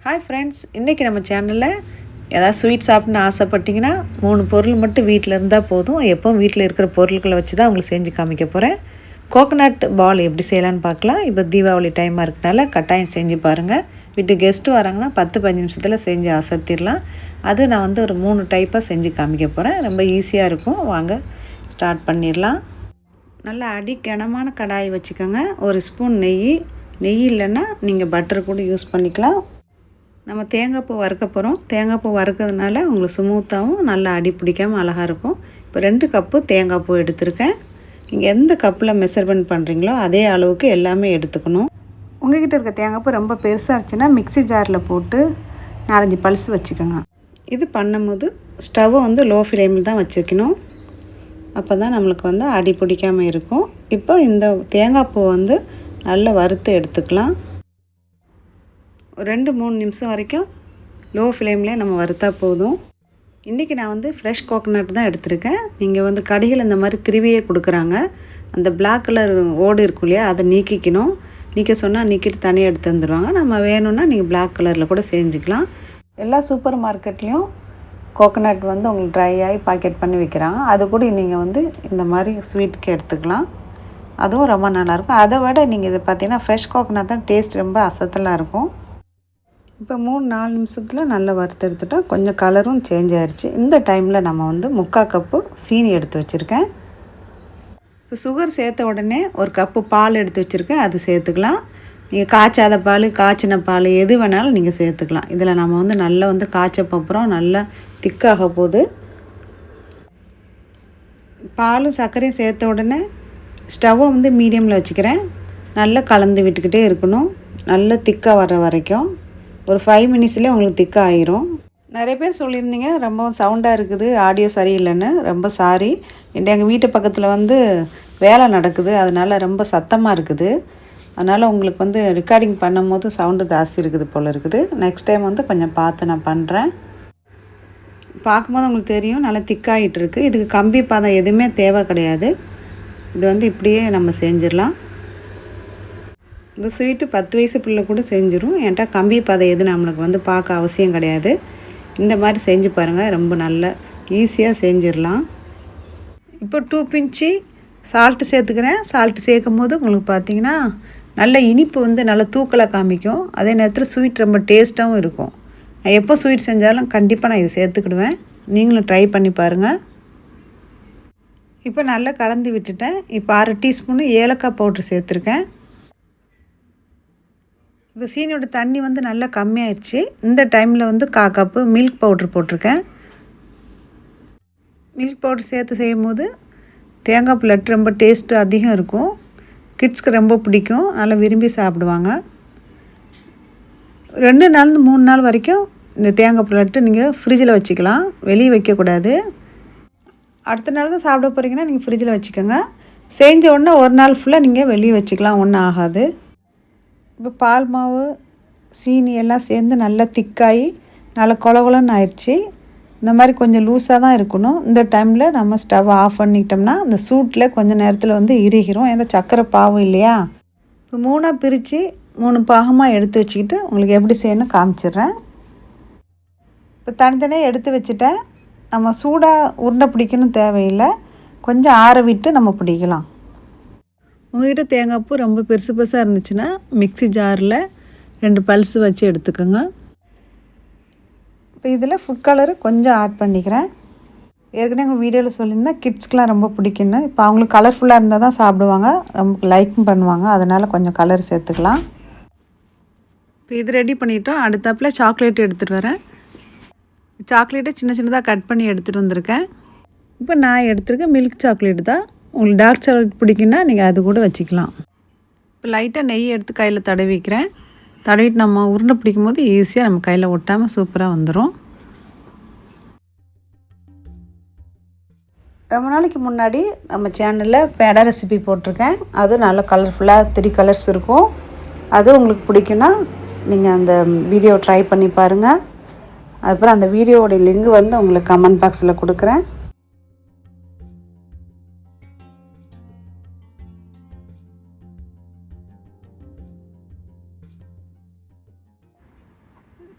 Hi friends, இன்றைக்கி நம்ம சேனலில் ஏதாவது ஸ்வீட் சாப்பிட்ணுன்னு ஆசைப்பட்டிங்கன்னா 3 பொருள் மட்டும் வீட்டில் இருந்தால் போதும். எப்போவும் வீட்டில் இருக்கிற பொருட்களை வச்சு தான் உங்களுக்கு செஞ்சு காமிக்க போகிறேன். கோகோனட் பால் எப்படி செய்யலான்னு பார்க்கலாம். இப்போ தீபாவளி டைமாக இருக்கனால கட்டாயம் செஞ்சு பாருங்கள். வீட்டு கெஸ்ட்டு வராங்கன்னா 10-15 நிமிஷத்தில் செஞ்சு அசத்திடலாம். அது நான் ஒரு 3 டைப்பாக செஞ்சு காமிக்க போகிறேன். ரொம்ப ஈஸியாக இருக்கும். வாங்க ஸ்டார்ட் பண்ணிடலாம். நல்லா கனமான கடாய் வச்சுக்கோங்க. 1 ஸ்பூன் நெய் இல்லைன்னா நீங்கள் பட்டர் கூட யூஸ் பண்ணிக்கலாம். நம்ம தேங்காய் பூ வறுக்க போகிறோம். தேங்காய் பூ வறுக்கிறதுனால உங்களுக்கு ஸ்மூத்தாகவும் நல்லா அடி பிடிக்காமல் அழகாக இருக்கும். இப்போ 2 கப்பு தேங்காய் பூ எடுத்திருக்கேன். நீங்கள் எந்த கப்பில் மெஷர்மெண்ட் பண்ணுறீங்களோ அதே அளவுக்கு எல்லாமே எடுத்துக்கணும். உங்கள்கிட்ட இருக்க தேங்காய் பூ ரொம்ப பெருசாக இருந்துச்சுன்னா மிக்ஸி ஜாரில் போட்டு 4-5 பல்ஸ் வச்சுக்கோங்க. இது பண்ணும்போது ஸ்டவ்வை லோ ஃப்ளேமில் தான் வச்சுக்கணும். அப்போ தான் நம்மளுக்கு அடி பிடிக்காமல் இருக்கும். இப்போ இந்த தேங்காய் பூ நல்லா வறுத்து எடுத்துக்கலாம். 2-3 நிமிஷம் வரைக்கும் லோ ஃப்ளேம்லேயே நம்ம வறுத்தா போதும். இன்றைக்கி நான் ஃப்ரெஷ் கோகோனட் தான் எடுத்திருக்கேன். நீங்கள் கடையில் இந்த மாதிரி திருவியே கொடுக்குறாங்க. அந்த பிளாக் கலர் ஓடு இருக்கும் இல்லையா, அதை நீக்கிக்கணும். நீக்க சொன்னால் நீக்கிட்டு தனியாக எடுத்து வந்துடுவாங்க. நம்ம வேணும்னா நீங்கள் பிளாக் கலரில் கூட செஞ்சுக்கலாம். எல்லா சூப்பர் மார்க்கெட்லேயும் கோகோனட் உங்களுக்கு ட்ரை ஆகி பாக்கெட் பண்ணி விற்கிறாங்க. அது கூட நீங்கள் இந்த மாதிரி ஸ்வீட்டுக்கு எடுத்துக்கலாம். அதுவும் ரொம்ப நல்லாயிருக்கும். அதை விட நீங்கள் இதை பார்த்தீங்கன்னா ஃப்ரெஷ் கோகோனட் தான் டேஸ்ட் ரொம்ப அசத்தலாக இருக்கும். இப்போ 3-4 நிமிஷத்தில் நல்லா வறுத்து எடுத்துட்டோம். கொஞ்சம் கலரும் சேஞ்ச் ஆயிடுச்சு. இந்த டைமில் நம்ம 3/4 கப்பு சீனி எடுத்து வச்சுருக்கேன். இப்போ சுகர் சேர்த்த உடனே 1 கப்பு பால் எடுத்து வச்சுருக்கேன், அது சேர்த்துக்கலாம். நீங்கள் காய்ச்சாத பால், காய்ச்சின பால் எது வேணாலும் நீங்கள் சேர்த்துக்கலாம். இதில் நம்ம நல்லா காய்ச்சப்பப்புறம் நல்லா திக்காக போகுது. பாலும் சர்க்கரையும் சேர்த்த உடனே ஸ்டவ்வை மீடியமில் வச்சுக்கிறேன். நல்லா கலந்து விட்டுக்கிட்டே இருக்கணும், நல்லா திக்காக வர வரைக்கும். ஒரு 5 மினிட்ஸ்லேயே உங்களுக்கு திக்காக ஆயிரும். நிறைய பேர் சொல்லியிருந்தீங்க ரொம்ப சவுண்டாக இருக்குது, ஆடியோ சரியில்லைன்னு. ரொம்ப சாரி. எங்கள் வீட்டு பக்கத்தில் வேலை நடக்குது, அதனால் ரொம்ப சத்தமாக இருக்குது. அதனால் உங்களுக்கு ரெக்கார்டிங் பண்ணும்போது சவுண்டு ஜாஸ்தி இருக்குது போல் இருக்குது. நெக்ஸ்ட் டைம் கொஞ்சம் பார்த்து நான் பண்ணுறேன். பார்க்கும்போது உங்களுக்கு தெரியும் நல்லா திக்காகிட்டு இருக்குது. இதுக்கு கம்பி பதம் எதுவுமே தேவை கிடையாது. இது இப்படியே நம்ம செஞ்சிடலாம். இந்த ஸ்வீட்டு 10 வயசு பிள்ளை கூட செஞ்சிடும். ஏன்ட்டா கம்பி பதம் எது நம்மளுக்கு பார்க்க அவசியம் கிடையாது. இந்த மாதிரி செஞ்சு பாருங்கள், ரொம்ப நல்லா ஈஸியாக செஞ்சிடலாம். இப்போ 2 பிஞ்சு சால்ட்டு சேர்த்துக்கிறேன். சால்ட்டு சேர்க்கும் போது உங்களுக்கு பார்த்திங்கன்னா நல்ல இனிப்பு நல்லா தூக்கலாக காமிக்கும். அதே நேரத்தில் ஸ்வீட் ரொம்ப டேஸ்ட்டாகவும் இருக்கும். நான் எப்போ ஸ்வீட் செஞ்சாலும் கண்டிப்பாக நான் இதை சேர்த்துக்கிடுவேன். நீங்களும் ட்ரை பண்ணி பாருங்கள். இப்போ நல்லா கலந்து விட்டுட்டேன். இப்போ 1/2 டீஸ்பூனு ஏலக்காய் பவுட்ரு சேர்த்துருக்கேன். இப்போ சீனியோட தண்ணி நல்லா கம்மியாயிடுச்சு. இந்த டைமில் 1/4 கப்பு மில்க் பவுட்ரு போட்டிருக்கேன். மில்க் பவுட்ரு சேர்த்து செய்யும் போது தேங்காய் லட்டு ரொம்ப டேஸ்ட்டு அதிகம் இருக்கும். கிட்ஸ்க்கு ரொம்ப பிடிக்கும், நல்லா விரும்பி சாப்பிடுவாங்க. 2 நாள்லேருந்து 3 நாள் வரைக்கும் இந்த தேங்காய் லட்டு நீங்கள் ஃப்ரிட்ஜில் வச்சுக்கலாம், வெளியே வைக்கக்கூடாது. அடுத்த நாள் தான் சாப்பிட போகிறீங்கன்னா நீங்கள் ஃப்ரிட்ஜில் வச்சுக்கோங்க. செஞ்ச உடனே 1 நாள் ஃபுல்லாக நீங்கள் வெளியே வச்சுக்கலாம், ஒன்றும் ஆகாது. இப்போ பால் மாவு சீனி எல்லாம் சேர்ந்து நல்லா திக்காகி நல்லா கொலன்னு ஆயிடுச்சு. இந்த மாதிரி கொஞ்சம் லூஸாக தான் இருக்கணும். இந்த டைமில் நம்ம ஸ்டவ் ஆஃப் பண்ணிட்டோம்னா அந்த சூட்டில் கொஞ்சம் நேரத்தில் இறுகிரும். ஏன்னா சர்க்கரை பாவு இல்லையா. இப்போ 3ஆக பிரித்து 3 பாகமாக எடுத்து வச்சுக்கிட்டு உங்களுக்கு எப்படி செய்யணும் காமிச்சிடுறேன். இப்போ தனித்தனியாக எடுத்து வச்சுட்டேன். நம்ம சூடாக உருண்டை பிடிக்கணும் தேவையில்லை, கொஞ்சம் ஆற விட்டு நம்ம பிடிக்கலாம். உங்கள்கிட்ட தேங்காய் பூ ரொம்ப பெருசு பெருசாக இருந்துச்சுன்னா மிக்ஸி ஜாரில் 2 பல்ஸ் வச்சு எடுத்துக்கோங்க. இப்போ இதில் ஃபுட் கலரு கொஞ்சம் ஆட் பண்ணிக்கிறேன். ஏற்கனவே உங்கள் வீடியோவில் சொல்லியிருந்தேன் கிட்ஸ்க்கெலாம் ரொம்ப பிடிக்குன்னு. இப்போ அவங்களுக்கு கலர்ஃபுல்லாக இருந்தால் தான் சாப்பிடுவாங்க, ரொம்ப லைக்கும் பண்ணுவாங்க. அதனால் கொஞ்சம் கலர் சேர்த்துக்கலாம். இப்போ இது ரெடி பண்ணிட்டோம். அடுத்தாப்பில் சாக்லேட் எடுத்துகிட்டு வரேன். சாக்லேட்டை சின்ன சின்னதாக கட் பண்ணி எடுத்துகிட்டு வந்திருக்கேன். இப்போ நான் எடுத்துருக்கேன் மில்க் சாக்லேட் தான். உங்களுக்கு டார்க் சாக்லேட் பிடிக்குன்னா நீங்கள் அது கூட வச்சுக்கலாம். இப்போ லைட்டாக நெய் எடுத்து கையில் தடவிக்கிறேன். தடவிட்டு நம்ம உருண்டை பிடிக்கும் போது ஈஸியாக நம்ம கையில் ஒட்டாமல் சூப்பராக வந்துடும். ரொம்ப நாளைக்கு முன்னாடி நம்ம சேனலில் பேடா ரெசிபி போட்டிருக்கேன். அது நல்லா கலர்ஃபுல்லாக 3 கலர்ஸ் இருக்கும். அது உங்களுக்கு பிடிக்குன்னா நீங்கள் அந்த வீடியோ ட்ரை பண்ணி பாருங்கள். அதுக்கப்புறம் அந்த வீடியோவோடைய லிங்க் உங்களுக்கு கமெண்ட் பாக்ஸில் கொடுக்குறேன்.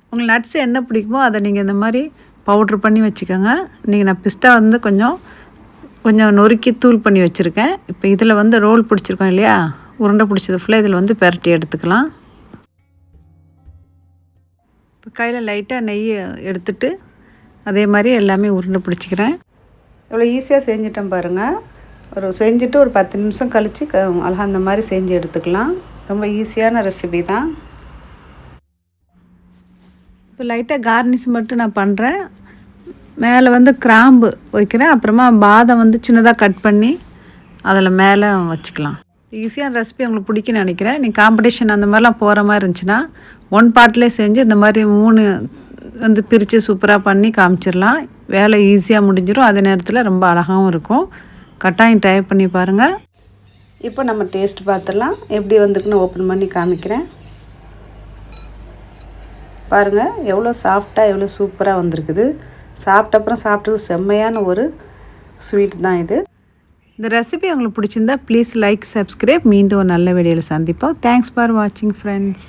உங்களுக்கு நட்ஸ் என்ன பிடிக்குமோ அதை நீங்கள் இந்த மாதிரி பவுட்ரு பண்ணி வச்சுக்கோங்க. இன்றைக்கி நான் பிஸ்தா வந்து கொஞ்சம் நொறுக்கி தூள் பண்ணி வச்சுருக்கேன். இப்போ இதில் வந்து ரோல் பிடிச்சிருக்கோம் இல்லையா, உருண்டை பிடிச்சது ஃபுல்லாக இதில் வந்து பெரட்டி எடுத்துக்கலாம். இப்போ கையில் லைட்டாக நெய் எடுத்துட்டு அதே மாதிரி எல்லாமே உருண்டை பிடிச்சிக்கிறேன். எவ்வளோ ஈஸியாக செஞ்சிட்டேன் பாருங்கள். செஞ்சுட்டு ஒரு 10 நிமிஷம் கழித்து அழகாக அந்த மாதிரி செஞ்சு எடுத்துக்கலாம். ரொம்ப ஈஸியான ரெசிபி தான். இப்போ லைட்டாக கார்னிஷ் மட்டும் நான் பண்ணுறேன். மேலே வந்து கிராம்பு வைக்கிறேன். அப்புறமா பாதம் வந்து சின்னதாக கட் பண்ணி அதில் மேலே வச்சுக்கலாம். ஈஸியான ரெசிபி உங்களுக்கு பிடிக்குன்னு நினைக்கிறேன். நீங்கள் காம்படிஷன் அந்த மாதிரிலாம் போகிற மாதிரி இருந்துச்சுன்னா 1 பார்ட்லேயே செஞ்சு இந்த மாதிரி 3 வந்து பிரித்து சூப்பராக பண்ணி காமிச்சிடலாம். வேலை ஈஸியாக முடிஞ்சிடும். அதே நேரத்தில் ரொம்ப அழகாகவும் இருக்கும். கட்டாயம் ட்ரை பண்ணி பாருங்கள். இப்போ நம்ம டேஸ்ட் பார்த்துடலாம். எப்படி வந்துருக்குன்னு ஓப்பன் பண்ணி காமிக்கிறேன். பாருங்கள் எவ்வளோ சாஃப்டாக எவ்வளோ சூப்பராக வந்திருக்குது. சாப்பிட்டது செம்மையான ஒரு ஸ்வீட் தான் இது. இந்த ரெசிபி உங்களுக்கு பிடிச்சிருந்தா ப்ளீஸ் லைக், சப்ஸ்கிரைப். மீண்டும் ஒரு நல்ல வீடியோவில் சந்திப்போம். தேங்க்ஸ் ஃபார் வாட்சிங் ஃப்ரெண்ட்ஸ்.